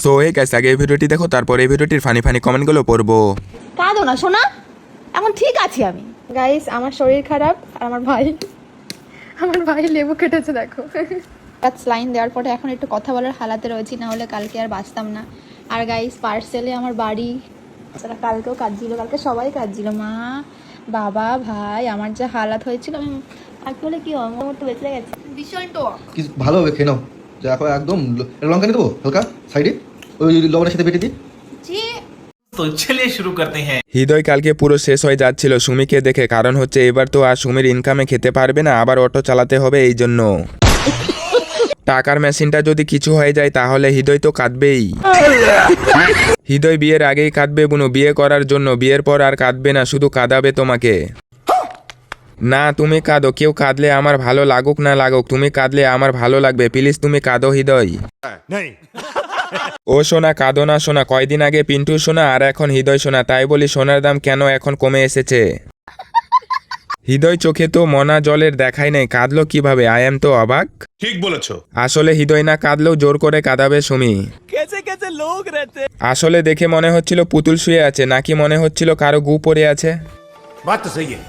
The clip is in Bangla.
সো এই গাইস, আগে এই ভিডিওটি দেখো, তারপর এই ভিডিওটির ফানি ফানি কমেন্টগুলো পড়বো। কাঁদো না সোনা, এখন ঠিক আছি আমি। গাইস আমার শরীর খারাপ আর আমার ভাই লেবু কেটেছে দেখো। লাইন দেওয়ার পরে এখন একটু কথা বলার হালাতে রয়েছি, না হলে কালকে আর বাঁচতাম না। আর গাইস পার্সেলে আমার বাড়ি, তারা কালকেও কাঁদছিল, কালকে সবাই কাঁদছিল, মা বাবা ভাই, আমার যা হালাত হয়েছিল। আমি আসলে কি আমার মতো বেঁচে গেছে ভীষণ টক। কি ভালো হবে, খেয়ে নাও। দেখো একদম লঙ্কা নিয়ে দেবো হালকা সাইডে, ওই লবণের সাথে বেটে দিই। জি तो चलिए शुरू करते हैं। হৃদয় কালকে পুরো শেষ হয়ে যাচ্ছিল সুমিকে দেখে, কারণ হচ্ছে এবার তো আর সুমির ইনকামে খেতে পারবে না, আবার অটো চালাতে হবে, এই জন্য টাকার মেশিনটা যদি কিছু হয়ে যায় তাহলে হৃদয় তো কাঁদবেই। হৃদয় বিয়ের আগেই কাঁদবে বুনু, বিয়ে করার জন্য। বিয়ের পর আর কাঁদবে না, শুধু কাঁদাবে তোমাকে। না তুমি কাঁদো, কেউ কাঁদলে আমার ভালো লাগুক না লাগুক, তুমি কাঁদলে আমার ভালো লাগবে, প্লিজ তুমি কাঁদো হৃদয়। ও সোনা কাঁদো না সোনা, কয়দিন আগে পিন্টু সোনা আর এখন হৃদয় সোনা, তাই বলি সোনার দাম কেন এখন কমে এসেছে। হৃদয় চোখে তো মনা জলের দেখাই নেই, কাঁদলো কিভাবে? আই এম তো অবাক। ঠিক বলেছো। আসলে হৃদয় না কাঁদলেও জোর করে কাঁদাবে সুমি। আসলে দেখে মনে হচ্ছিল পুতুল শুয়ে আছে, নাকি মনে হচ্ছিল কারো গু পড়ে আছে। बात तो सही है।